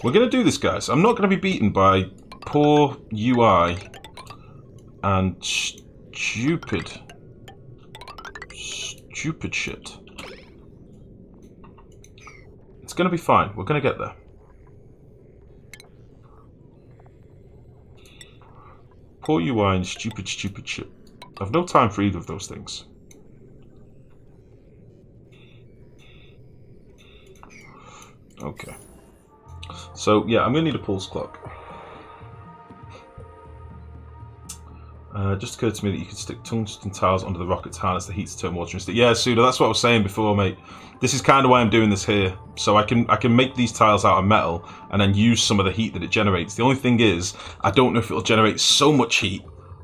We're going to do this, guys. I'm not going to be beaten by poor UI and stupid shit. It's going to be fine. We're going to get there. Poor UI and stupid shit. I've no time for either of those things. Okay. So, yeah, I'm going to need a pulse clock. Just occurred to me that you can stick tungsten tiles under the rocket to harness the heat to turn water into... Yeah, Suda, that's what I was saying before, mate. This is kind of why I'm doing this here. So I can make these tiles out of metal and then use some of the heat that it generates. The only thing is, I don't know if it'll generate so much heat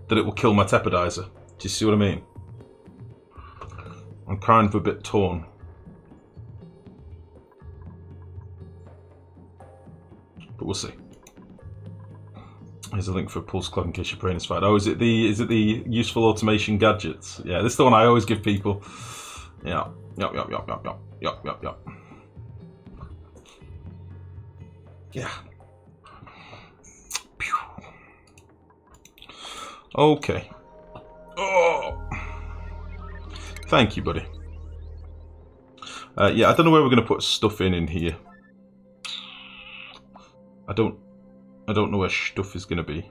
that it will kill my tepidizer. Do you see what I mean? I'm kind of a bit torn. But we'll see. Here's a link for a pulse clock in case your brain is fried. Oh, is it the useful automation gadgets? Yeah, this is the one I always give people. Yeah. Yup. Yeah. Pew. Okay. Oh. Thank you, buddy. Yeah, I don't know where we're going to put stuff in here. I don't know where stuff is going to be.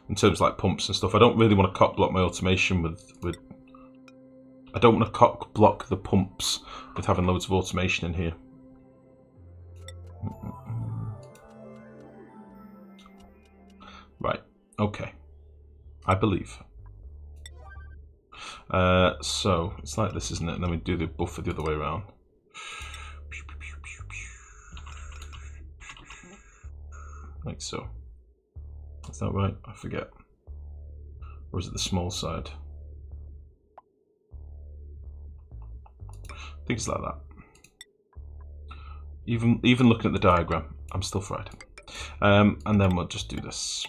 In terms of like pumps and stuff, I don't really want to cock block my automation with I don't want to cock block the pumps with having loads of automation in here. Right, okay. I believe. So, it's like this, isn't it? And then we do the buffer the other way around. Like so. Is that right? I forget. Or is it the small side? I think it's like that. Even looking at the diagram, I'm still fried. And then we'll just do this.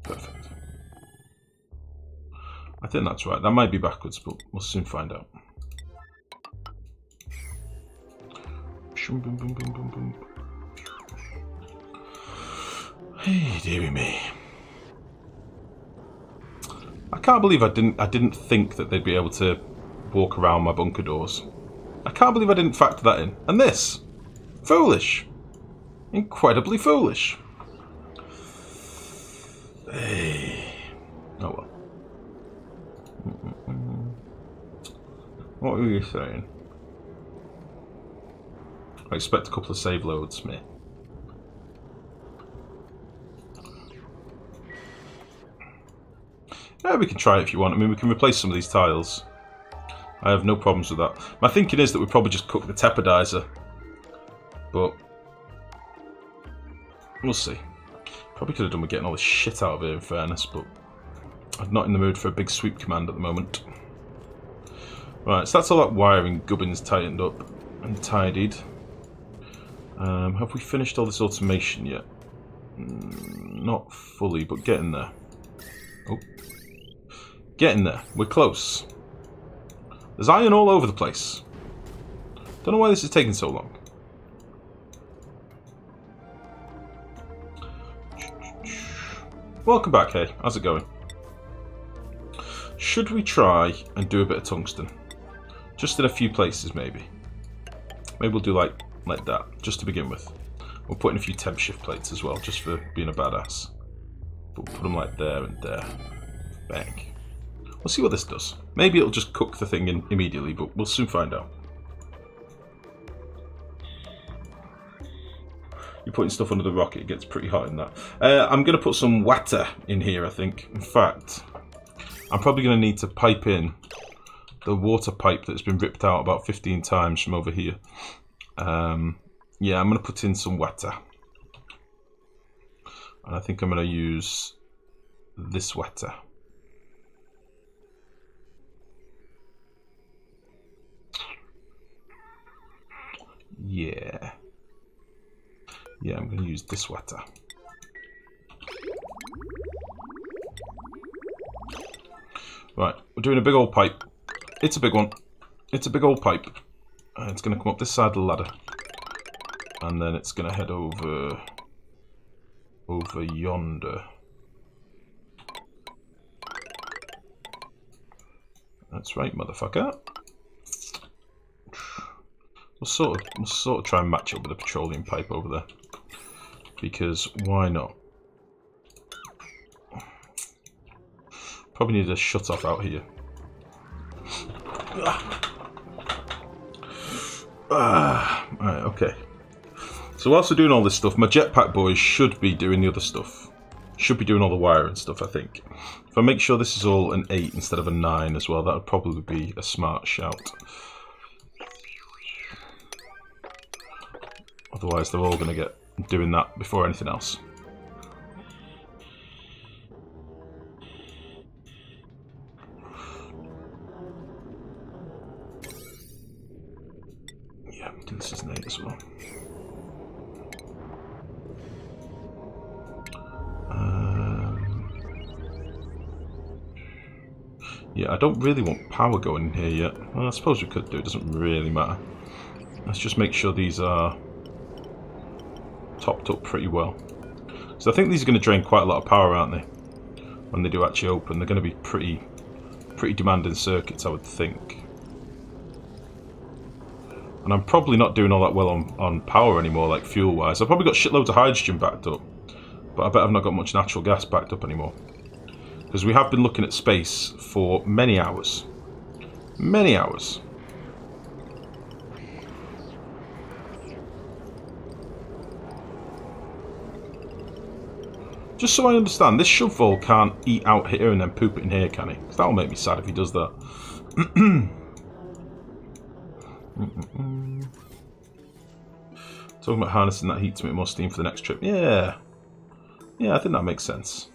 Perfect. I think that's right. That might be backwards, but we'll soon find out. Hey, dearie me. I can't believe I didn't think that they'd be able to walk around my bunker doors. I can't believe I didn't factor that in. And this, foolish, incredibly foolish. Hey, oh well. What were you saying? I expect a couple of save loads, me. Yeah, we can try it if you want. I mean, we can replace some of these tiles. I have no problems with that. My thinking is that we probably just cook the tepidizer. But we'll see. Probably could have done with getting all this shit out of here, in fairness, but I'm not in the mood for a big sweep command at the moment. Right, so that's all that wiring gubbins tightened up and tidied. Have we finished all this automation yet? Not fully, but getting there. Oh. Getting there. We're close. There's iron all over the place. Don't know why this is taking so long. Welcome back, hey. How's it going? Should we try and do a bit of tungsten? Just in a few places, maybe. Maybe we'll do like that, just to begin with. We'll put in a few temp shift plates as well, just for being a badass. But we'll put them like there and there. Bang. We'll see what this does. Maybe it'll just cook the thing in immediately, but we'll soon find out. You're putting stuff under the rocket, it gets pretty hot in that. I'm going to put some water in here, I think. In fact, I'm probably going to need to pipe in the water pipe that's been ripped out about 15 times from over here. Yeah, I'm going to put in some water. And I think I'm going to use this water. Yeah. Yeah, I'm going to use this water. Right, we're doing a big old pipe. It's a big one. It's a big old pipe. And it's going to come up this side of the ladder. And then it's going to head over yonder. That's right, motherfucker. We'll sort of try and match up with a petroleum pipe over there. Because why not? Probably need a shut off out here. Right, okay. So whilst we're doing all this stuff, my jetpack boys should be doing the other stuff. Should be doing all the wire and stuff, I think. If I make sure this is all an 8 instead of a 9 as well, that would probably be a smart shout. Otherwise, they're all going to get doing that before anything else. Yeah, this is an 8 as well. Yeah, I don't really want power going in here yet. Well, I suppose we could do, it doesn't really matter. Let's just make sure these are topped up pretty well. So I think these are going to drain quite a lot of power, aren't they? When they do actually open, they're going to be pretty demanding circuits, I would think. And I'm probably not doing all that well on power anymore, like fuel-wise. I've probably got shitloads of hydrogen backed up, but I bet I've not got much natural gas backed up anymore. Because we have been looking at space for many hours. Many hours. Just so I understand, this shovel can't eat out here and then poop it in here, can he? Because that'll make me sad if he does that. Talking about harnessing that heat to make more steam for the next trip. Yeah. Yeah, I think that makes sense.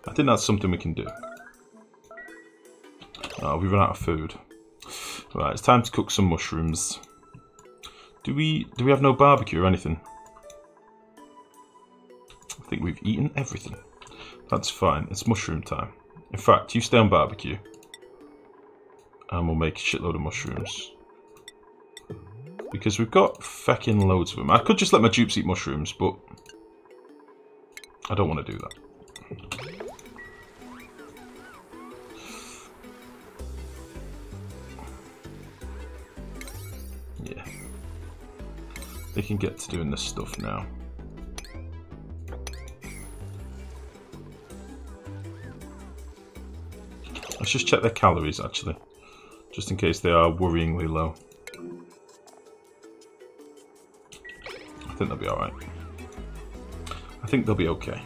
I think that's something we can do. Oh, we've run out of food. Right, it's time to cook some mushrooms. Do we have no barbecue or anything? I think we've eaten everything. That's fine. It's mushroom time. In fact, you stay on barbecue. And we'll make a shitload of mushrooms. Because we've got feckin' loads of them. I could just let my dupes eat mushrooms, but I don't want to do that. Yeah. They can get to doing this stuff now. Let's just check their calories, actually. Just in case they are worryingly low. I think they'll be alright. I think they'll be okay.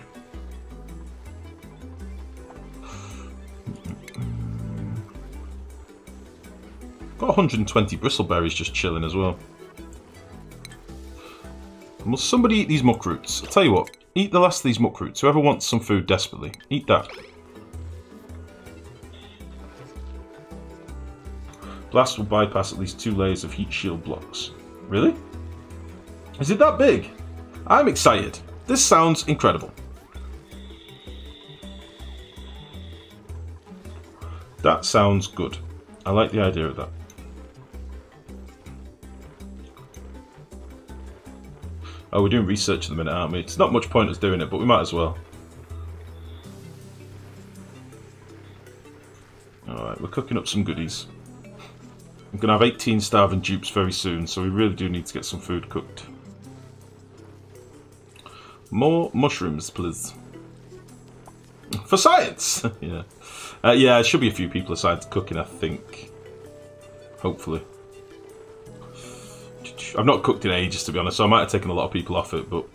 Got 120 bristleberries just chilling as well. And will somebody eat these muck roots? I'll tell you what, eat the last of these muck roots. Whoever wants some food desperately, eat that. Blast will bypass at least 2 layers of heat shield blocks. Really? Is it that big? I'm excited. This sounds incredible. That sounds good. I like the idea of that. Oh, we're doing research at the minute, aren't we? It's not much point us doing it, but we might as well. Alright, we're cooking up some goodies. I'm going to have 18 starving dupes very soon, so we really do need to get some food cooked. More mushrooms, please. For science! Yeah. Yeah, there should be a few people aside cooking, I think. Hopefully. I've not cooked in ages, to be honest, so I might have taken a lot of people off it, but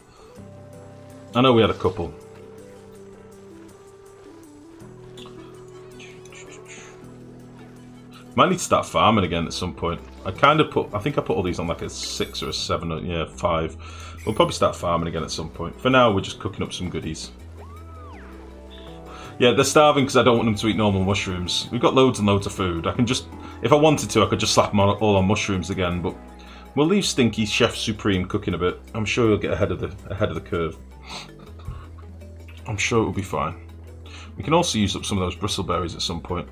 I know we had a couple. Might need to start farming again at some point. I think I put all these on like a 6 or a 7 or, yeah, 5. We'll probably start farming again at some point. For now, we're just cooking up some goodies. Yeah, they're starving because I don't want them to eat normal mushrooms. We've got loads and loads of food. I can just, if I wanted to, I could just slap them all on mushrooms again, but we'll leave Stinky Chef Supreme cooking a bit. I'm sure he'll get ahead of the curve. I'm sure it'll be fine. We can also use up some of those bristleberries at some point.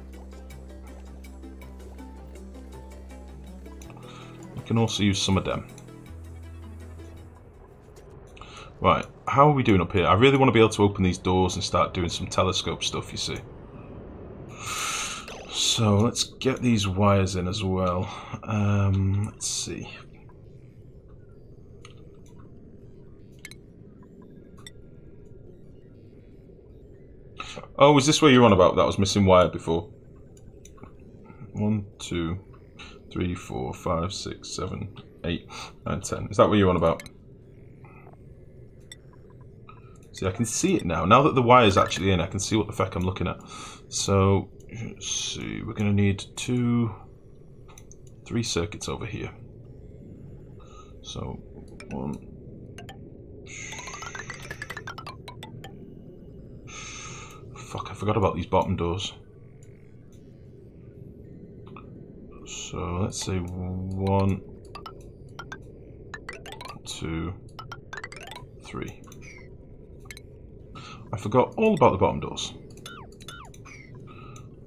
can also use some of them. Right, how are we doing up here? I really want to be able to open these doors and start doing some telescope stuff, you see. So let's get these wires in as well. Let's see. Oh, is this where you're on about? That was missing wire before. 1, 2, 3, 4, 5, 6, 7, 8, 9, 10. Is that what you're on about? See, I can see it now. Now that the wire's actually in, I can see what the feck I'm looking at. So, let's see. We're going to need 3 circuits over here. So, 1. Fuck, I forgot about these bottom doors. So let's say 1, 2, 3. I forgot all about the bottom doors.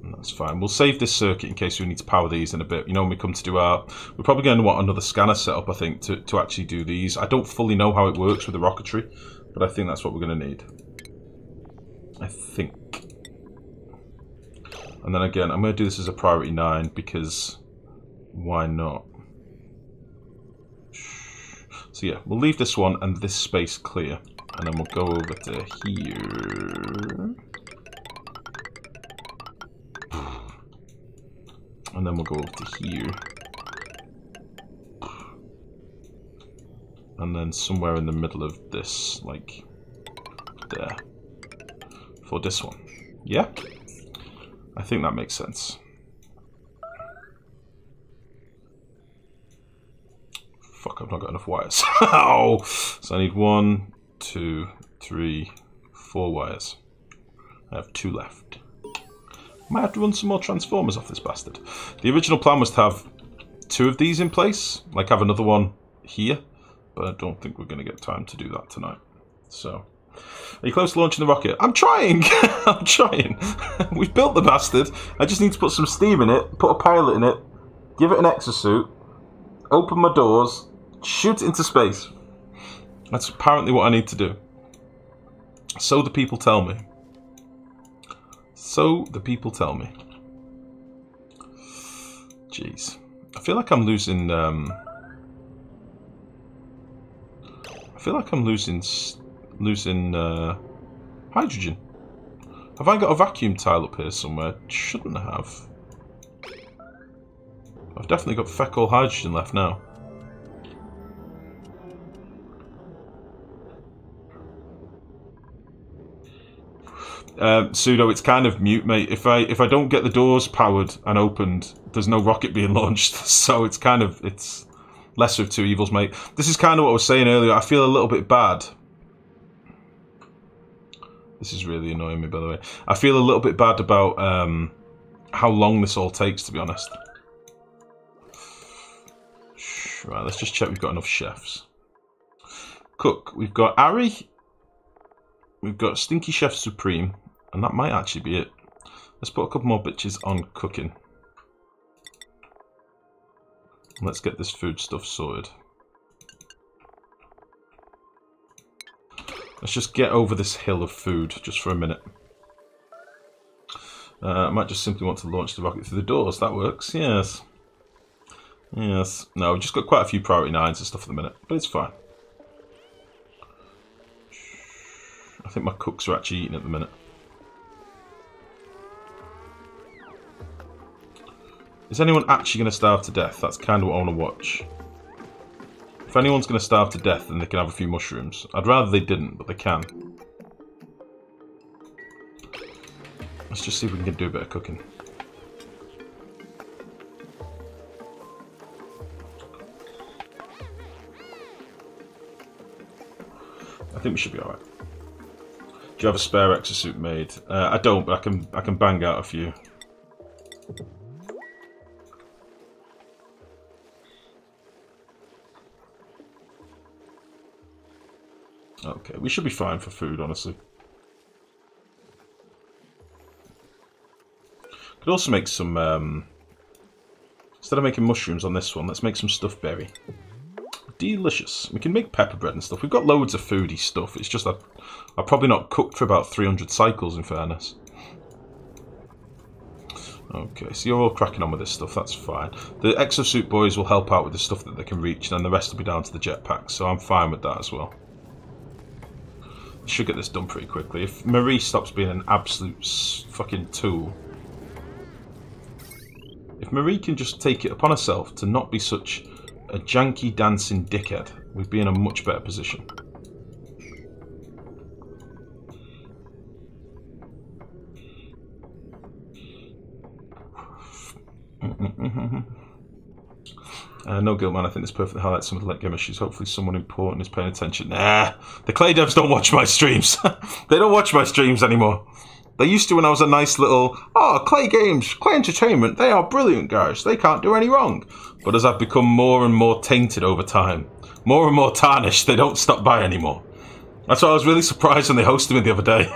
And that's fine. We'll save this circuit in case we need to power these in a bit. You know, when we come to do our... We're probably going to want another scanner set up, I think, to actually do these. I don't fully know how it works with the rocketry, but I think that's what we're going to need. I think. And then again, I'm going to do this as a priority 9 because why not? So yeah, we'll leave this one and this space clear. And then we'll go over to here. And then we'll go over to here. And then somewhere in the middle of this, like there. For this one. Yeah? I think that makes sense. Fuck, I've not got enough wires. Oh! So I need 1, 2, 3, 4 wires. I have 2 left. Might have to run some more transformers off this bastard. The original plan was to have 2 of these in place. Like have another one here. But I don't think we're going to get time to do that tonight. So... Are you close to launching the rocket? I'm trying! I'm trying. We've built the bastard. I just need to put some steam in it, put a pilot in it, give it an exosuit, open my doors, shoot it into space. That's apparently what I need to do. So the people tell me. So the people tell me. Jeez. I feel like I'm losing... I feel like I'm losing hydrogen. Have I got a vacuum tile up here somewhere? Shouldn't I have. I've definitely got feck all hydrogen left now. Pseudo, it's kind of mute, mate. If I don't get the doors powered and opened, there's no rocket being launched. So it's kind of, it's lesser of two evils, mate. This is kind of what I was saying earlier. I feel a little bit bad. This is really annoying me, by the way. I feel a little bit bad about how long this all takes, to be honest. Right, let's just check we've got enough chefs. Cook, we've got Ari. We've got Stinky Chef Supreme. And that might actually be it. Let's put a couple more bitches on cooking. Let's get this food stuff sorted. Let's just get over this hill of food just for a minute. I might just simply want to launch the rocket through the doors. That works, yes. Yes. No, we've just got quite a few priority 9s and stuff at the minute, but it's fine. I think my cooks are actually eating at the minute. Is anyone actually going to starve to death? That's kind of what I want to watch. If anyone's going to starve to death, then they can have a few mushrooms. I'd rather they didn't, but they can. Let's just see if we can do a bit of cooking. I think we should be alright. Do you have a spare exosuit made? I don't, but I can bang out a few. Okay, we should be fine for food, honestly. Could also make some Instead of making mushrooms on this one, let's make some stuffed berry. Delicious. We can make pepper bread and stuff. We've got loads of foodie stuff. It's just that I've probably not cooked for about 300 cycles, in fairness. Okay, so you're all cracking on with this stuff. That's fine. The exosuit boys will help out with the stuff that they can reach, and then the rest will be down to the jetpacks, so I'm fine with that as well. I should get this done pretty quickly. If Marie stops being an absolute fucking tool. If Marie can just take it upon herself to not be such a janky dancing dickhead, we'd be in a much better position. No guilt, man. I think this perfectly highlights some of the late game issues. Hopefully someone important is paying attention. Nah, the Clay devs don't watch my streams. They don't watch my streams anymore. They used to when I was a nice little, oh, Clay Games, Clay Entertainment, they are brilliant guys. They can't do any wrong. But as I've become more and more tainted over time, more and more tarnished, they don't stop by anymore. That's why I was really surprised when they hosted me the other day.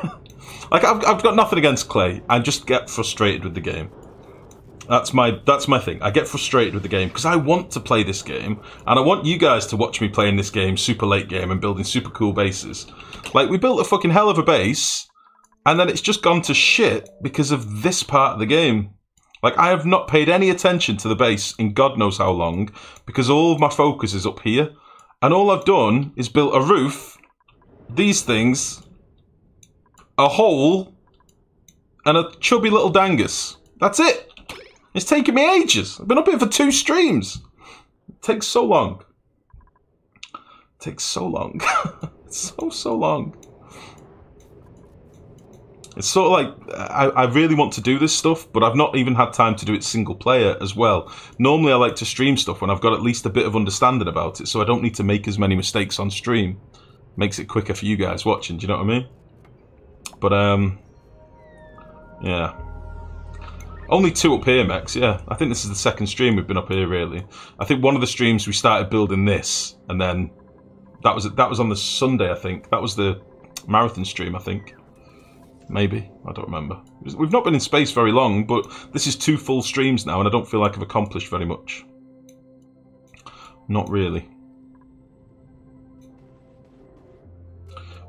Like, I've got nothing against Clay. I just get frustrated with the game. That's my thing. I get frustrated with the game because I want to play this game and I want you guys to watch me playing this game super late game and building super cool bases. Like, we built a fucking hell of a base and then it's just gone to shit because of this part of the game. Like, I have not paid any attention to the base in God knows how long because all of my focus is up here and all I've done is built a roof, these things, a hole and a chubby little dangus. That's it. It's taken me ages. I've been up here for 2 streams. It takes so long. It takes so long. It's so long. It's sort of like, I really want to do this stuff, but I've not even had time to do it single player as well. Normally I like to stream stuff when I've got at least a bit of understanding about it, so I don't need to make as many mistakes on stream. Makes it quicker for you guys watching, do you know what I mean? But, yeah. Only 2 up here, Mex, yeah. I think this is the 2nd stream we've been up here, really. I think one of the streams we started building this, and then that was on the Sunday, I think. That was the marathon stream, I think. Maybe. I don't remember. We've not been in space very long, but this is 2 full streams now, and I don't feel like I've accomplished very much. Not really.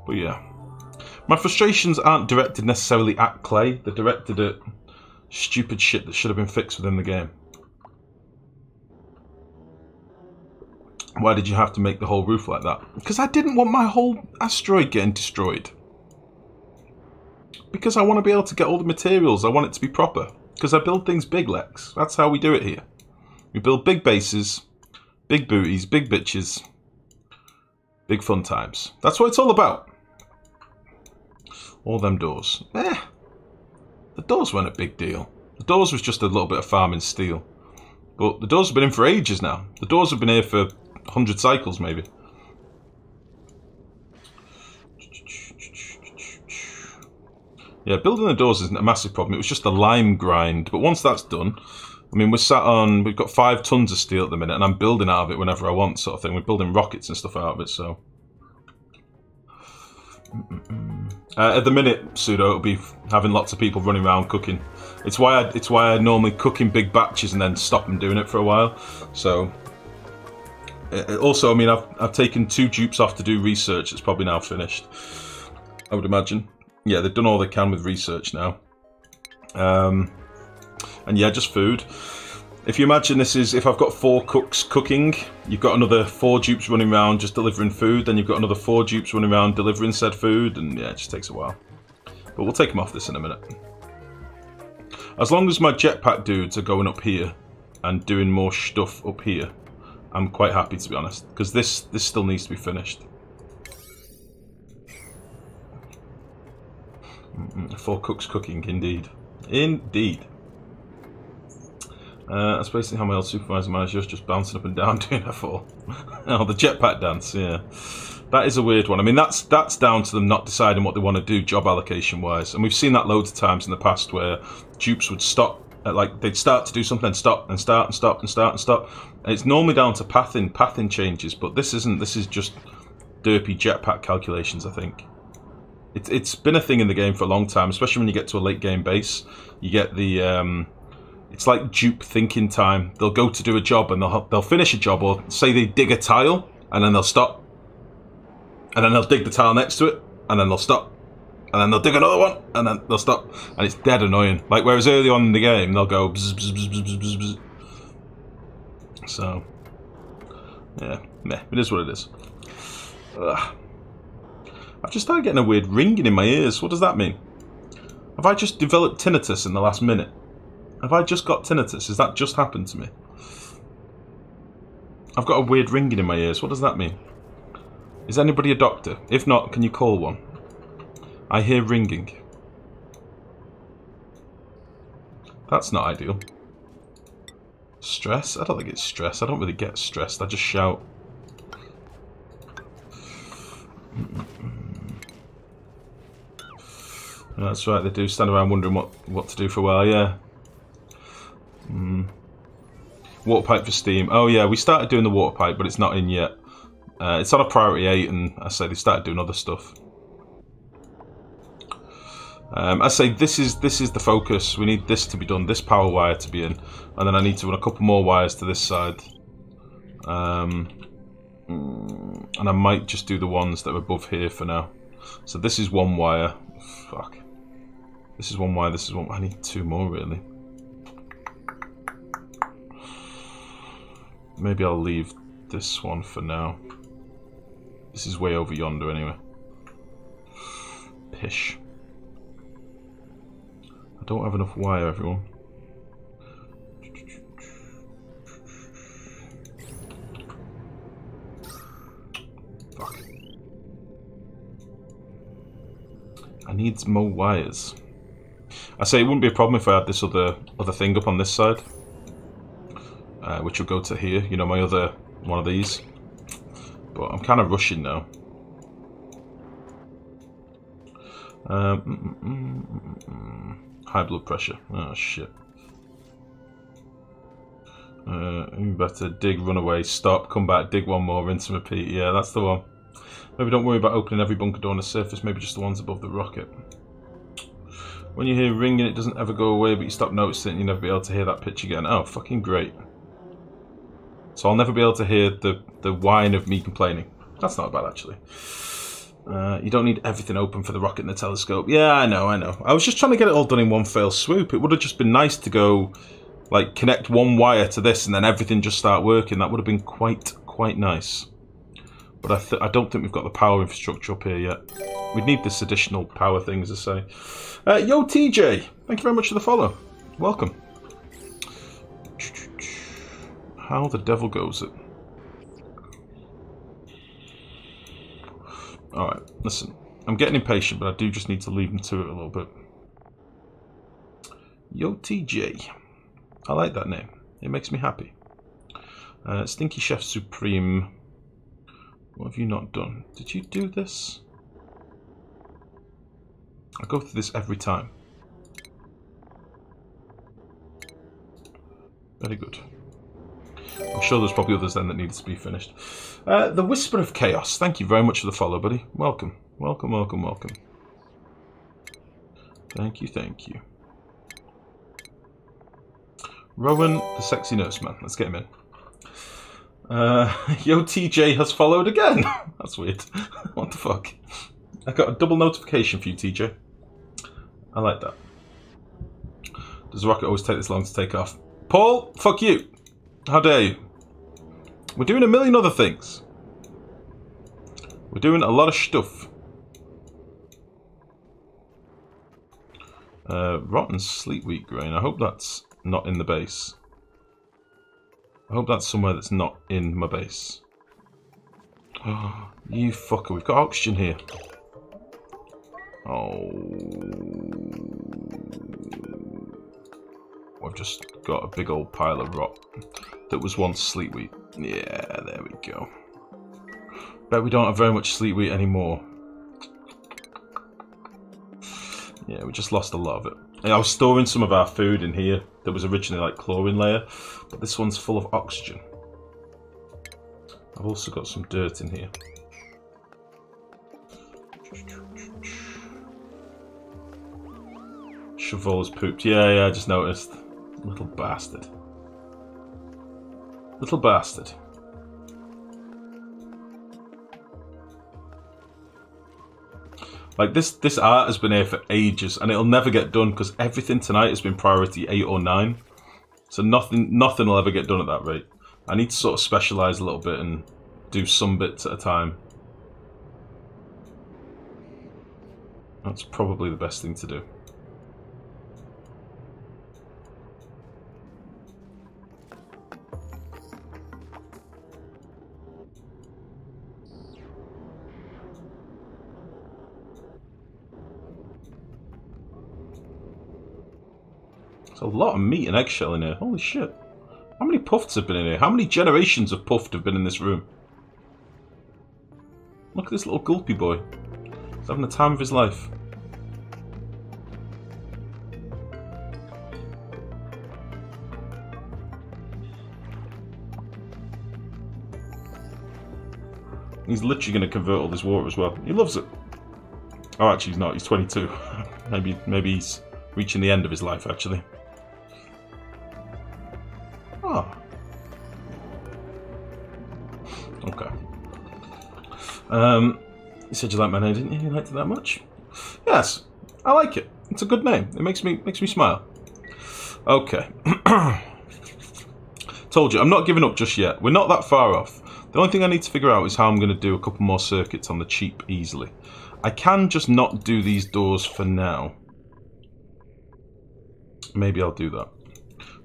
But yeah. My frustrations aren't directed necessarily at Clay. They're directed at stupid shit that should have been fixed within the game. Why did you have to make the whole roof like that? Because I didn't want my whole asteroid getting destroyed. Because I want to be able to get all the materials. I want it to be proper. Because I build things big, Lex. That's how we do it here. We build big bases, big booties, big bitches, big fun times. That's what it's all about. All them doors. The doors weren't a big deal. The doors was just a little bit of farming steel. But the doors have been in for ages now. The doors have been here for 100 cycles, maybe. Yeah, building the doors isn't a massive problem. It was just the lime grind. But once that's done, I mean, we've got 5 tons of steel at the minute, and I'm building out of it whenever I want, sort of thing. We're building rockets and stuff out of it, so. At the minute, Pseudo, it'll be having lots of people running around cooking. It's why I normally cook in big batches and then stop them doing it for a while. So, also, I mean, I've taken 2 dupes off to do research. It's probably now finished, I would imagine. Yeah, they've done all they can with research now. And yeah, just food. If you imagine this is, if I've got 4 cooks cooking, you've got another 4 dupes running around just delivering food, then you've got another 4 dupes running around delivering said food, and yeah, it just takes a while. But we'll take them off this in a minute. As long as my jetpack dudes are going up here and doing more stuff up here, I'm quite happy, to be honest, because this still needs to be finished. 4 cooks cooking, indeed. Indeed. That's basically how my old supervisor manager was, just bouncing up and down doing her fall. Oh, the jetpack dance, yeah. That is a weird one. I mean, that's down to them not deciding what they want to do job allocation wise. And we've seen that loads of times in the past where dupes would stop, like they'd start to do something and stop and start and stop and start and stop. And it's normally down to pathing changes, but this isn't. This is just derpy jetpack calculations, I think. It's been a thing in the game for a long time, especially when you get to a late game base. You get the It's like dupe thinking time. They'll go to do a job and they'll finish a job, or say they dig a tile and then they'll stop. And then they'll dig the tile next to it and then they'll stop. And then they'll dig another one and then they'll stop. And it's dead annoying. Like, whereas early on in the game, they'll go bzz, bzz, bzz, bzz, bzz, bzz. So, yeah, meh, it is what it is. Ugh. I've just started getting a weird ringing in my ears. What does that mean? Have I just developed tinnitus in the last minute? Have I just got tinnitus? Has that just happened to me? I've got a weird ringing in my ears. What does that mean? Is anybody a doctor? If not, can you call one? I hear ringing. That's not ideal. Stress? I don't think it's stress. I don't really get stressed. I just shout. That's right, they do stand around wondering what to do for a while, yeah. Water pipe for steam. Oh yeah, we started doing the water pipe, but it's not in yet. It's on a priority 8, and I say they started doing other stuff. I say this is the focus. We need this to be done, this power wire to be in, and then I need to run a couple more wires to this side. And I might just do the ones that are above here for now. So this is one wire. Fuck. This is one wire, this is one. I need 2 more really. Maybe I'll leave this one for now. This is way over yonder anyway. Pish. I don't have enough wire, everyone. Fuck. I need more wires. I say it wouldn't be a problem if I had this other thing up on this side. Which will go to here, you know, my other one of these. But I'm kind of rushing now. High blood pressure. Oh shit. You better dig, run away, stop, come back, dig one more, rinse and repeat. Yeah, that's the one. Maybe don't worry about opening every bunker door on the surface, maybe just the ones above the rocket. When you hear ringing, it doesn't ever go away, but you stop noticing it, you'll never be able to hear that pitch again. Oh, fucking great. So I'll never be able to hear the whine of me complaining. That's not bad, actually. You don't need everything open for the rocket and the telescope. Yeah, I know. I was just trying to get it all done in one fell swoop. It would have just been nice to go, like, connect one wire to this and then everything just start working. That would have been quite nice. But I don't think we've got the power infrastructure up here yet. We'd need this additional power thing, as I say. Yo, TJ! Thank you very much for the follow. Welcome. How the devil goes it? Alright, listen. I'm getting impatient, but I do just need to leave them to it a little bit. Yo, TJ. I like that name. It makes me happy. Stinky Chef Supreme. What have you not done? Did you do this? I go through this every time. Very good. I'm sure there's probably others then that needed to be finished. The Whisper of Chaos. Thank you very much for the follow, buddy. Welcome. Welcome. Thank you. Rowan, the sexy nurse man. Let's get him in. Yo, TJ has followed again. That's weird. What the fuck? I got a double notification for you, TJ. I like that. Does the rocket always take this long to take off? Paul, fuck you. How dare you? We're doing a million other things. We're doing a lot of stuff. Rotten sleep wheat grain. I hope that's not in the base. I hope that's somewhere that's not in my base. Oh, you fucker. We've got oxygen here. Oh. I've just got a big old pile of rot that was once sleep wheat. Yeah, there we go. Bet we don't have very much sleep wheat anymore. Yeah, we just lost a lot of it. And I was storing some of our food in here that was originally like chlorine layer, but this one's full of oxygen. I've also got some dirt in here. Cheval's pooped. Yeah, I just noticed. Little bastard. Little bastard. Like, this art has been here for ages, and it'll never get done, because everything tonight has been priority 8 or 9. So nothing will ever get done at that rate. I need to sort of specialise a little bit and do some bits at a time. That's probably the best thing to do. There's a lot of meat and eggshell in here. Holy shit. How many puffs have been in here? How many generations of puffed have been in this room? Look at this little gulpy boy. He's having the time of his life. He's literally going to convert all this water as well. He loves it. Oh, actually he's not. He's 22. Maybe he's reaching the end of his life, actually. Oh. Okay. You said you liked my name, didn't you? You liked it that much? Yes, I like it. It's a good name. It makes me smile. Okay. Told you, I'm not giving up just yet. We're not that far off. The only thing I need to figure out is how I'm going to do a couple more circuits on the cheap easily. I can just not do these doors for now. Maybe I'll do that.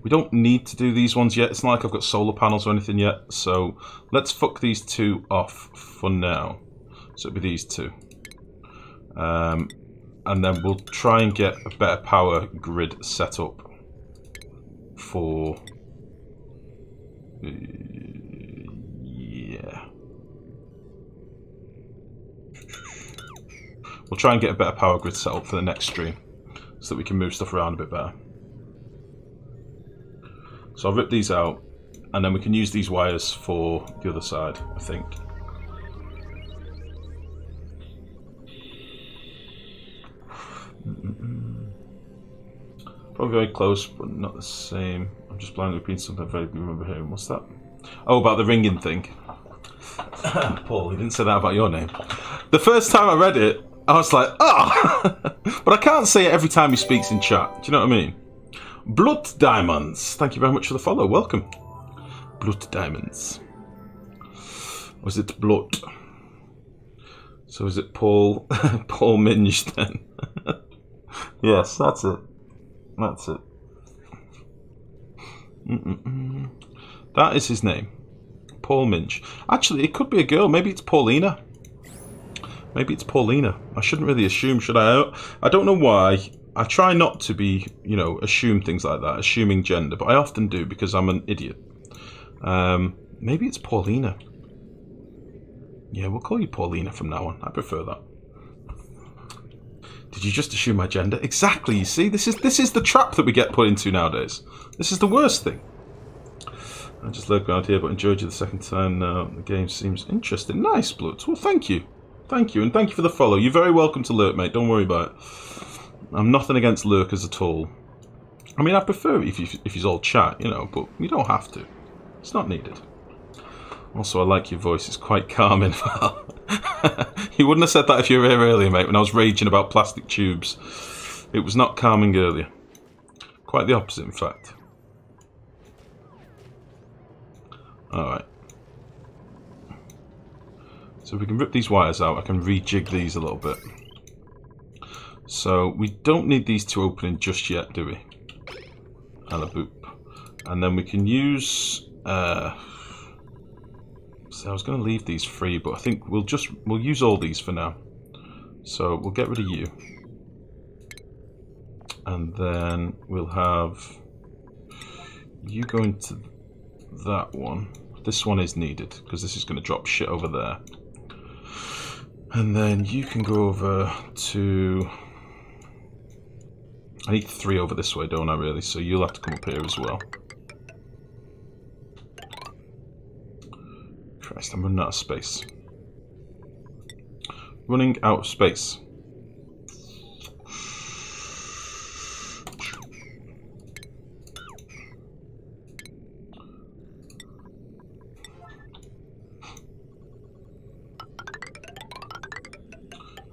We don't need to do these ones yet. It's not like I've got solar panels or anything yet. So let's fuck these two off for now. So it'll be these two. And then we'll try and get a better power grid set up for... yeah. We'll try and get a better power grid set up for the next stream so that we can move stuff around a bit better. So I'll rip these out, and then we can use these wires for the other side, I think. Probably very close, but not the same. I'm just blindly repeating something I vaguely remember hearing. What's that? Oh, about the ringing thing. Paul, he didn't say that about your name. The first time I read it, I was like, ah! But I can't say it every time he speaks in chat. Do you know what I mean? Blood Diamonds. Thank you very much for the follow. Welcome. Blood Diamonds. Was it blood? So is it Paul Paul Minge then? Yes, that's it. That's it. That is his name. Paul Minge. Actually, it could be a girl. Maybe it's Paulina. Maybe it's Paulina. I shouldn't really assume, should I? I don't know why. I try not to be, you know, assume things like that, assuming gender, but I often do because I'm an idiot. Maybe it's Paulina. Yeah, we'll call you Paulina from now on. I prefer that. Did you just assume my gender? Exactly, you see? This is the trap that we get put into nowadays. This is the worst thing. I just lurked around here, but enjoyed you the second time now. The game seems interesting. Nice, Bloods. Well, thank you. Thank you, and thank you for the follow. You're very welcome to lurk, mate. Don't worry about it. I'm nothing against lurkers at all. I mean, I prefer it if you all chat, you know, but you don't have to. It's not needed. Also, I like your voice. It's quite calming. You wouldn't have said that if you were here earlier, mate, when I was raging about plastic tubes. It was not calming earlier. Quite the opposite, in fact. Alright. So if we can rip these wires out, I can rejig these a little bit. So we don't need these two opening just yet, do we? And a boop. And then we can use... so I was going to leave these free, but I think we'll use all these for now. So we'll get rid of you. And then we'll have you go into that one. This one is needed, because this is going to drop shit over there. And then you can go over to... I need 3 over this way, don't I, really? So you'll have to come up here as well. Christ, I'm running out of space. Running out of space.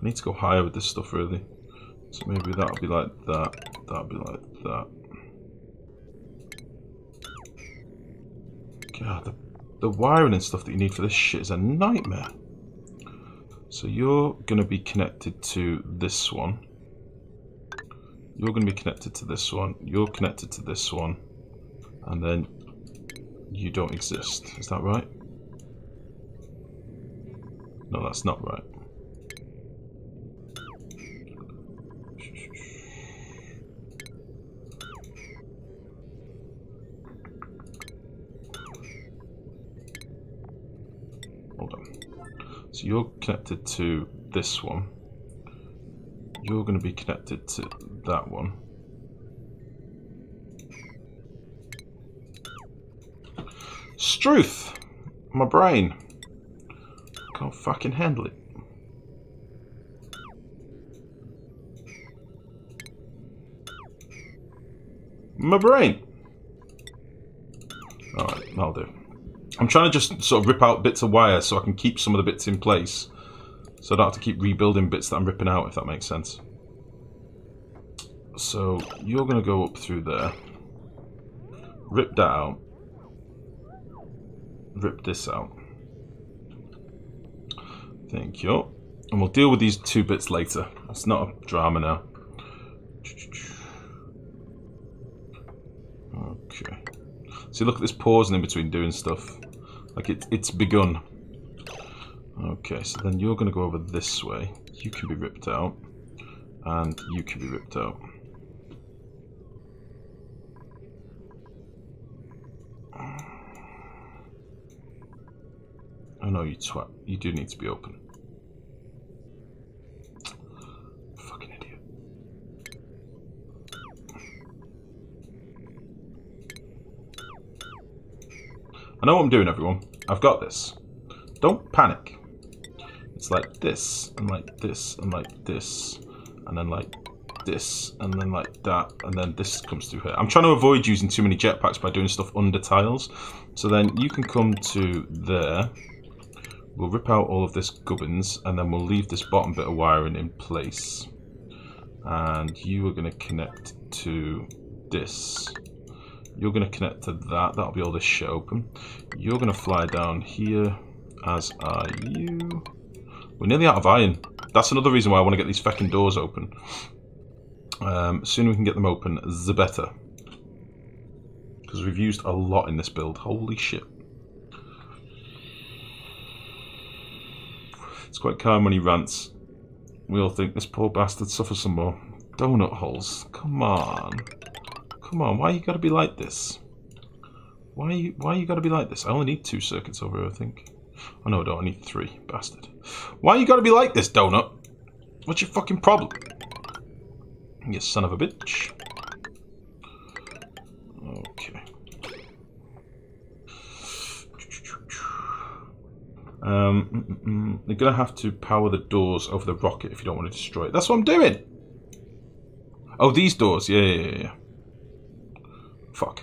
I need to go higher with this stuff, really. So maybe that'll be like that. That'll be like that. God, the wiring and stuff that you need for this shit is a nightmare. So you're going to be connected to this one. You're going to be connected to this one. You're connected to this one. And then you don't exist. Is that right? No, that's not right. Hold on. So you're connected to this one. You're going to be connected to that one. Struth! My brain. Can't fucking handle it. My brain! Alright, that'll do. I'm trying to just sort of rip out bits of wire so I can keep some of the bits in place. So I don't have to keep rebuilding bits that I'm ripping out, if that makes sense. So you're going to go up through there. Rip that out. Rip this out. Thank you. And we'll deal with these two bits later. It's not a drama now. Okay. See, look at this pausing in between doing stuff. Like it's begun. Okay, so then you're going to go over this way. You can be ripped out. And you can be ripped out. Oh no, you twat. You do need to be open. Fucking idiot. I know what I'm doing, everyone. I've got this. Don't panic. It's like this, and like this, and like this, and then like this, and then like that, and then this comes through here. I'm trying to avoid using too many jetpacks by doing stuff under tiles. So then you can come to there. We'll rip out all of this gubbins, and then we'll leave this bottom bit of wiring in place. And you are going to connect to this. You're going to connect to that. That'll be all this shit open. You're going to fly down here, as are you. We're nearly out of iron. That's another reason why I want to get these fucking doors open. Sooner we can get them open, the better. Because we've used a lot in this build. Holy shit. It's quite calm when he rants. We all think this poor bastard suffers some more. Donut holes. Come on. Come on, why you gotta be like this? Why you gotta be like this? I only need 2 circuits over here, I think. Oh no, I don't. I need 3. Bastard. Why you gotta be like this, Donut? What's your fucking problem? You son of a bitch. Okay. You're gonna have to power the doors over the rocket if you don't want to destroy it. That's what I'm doing! Oh, these doors. Yeah. Fuck.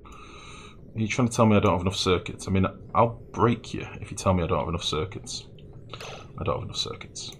Are you trying to tell me I don't have enough circuits? I mean, I'll break you if you tell me I don't have enough circuits. I don't have enough circuits.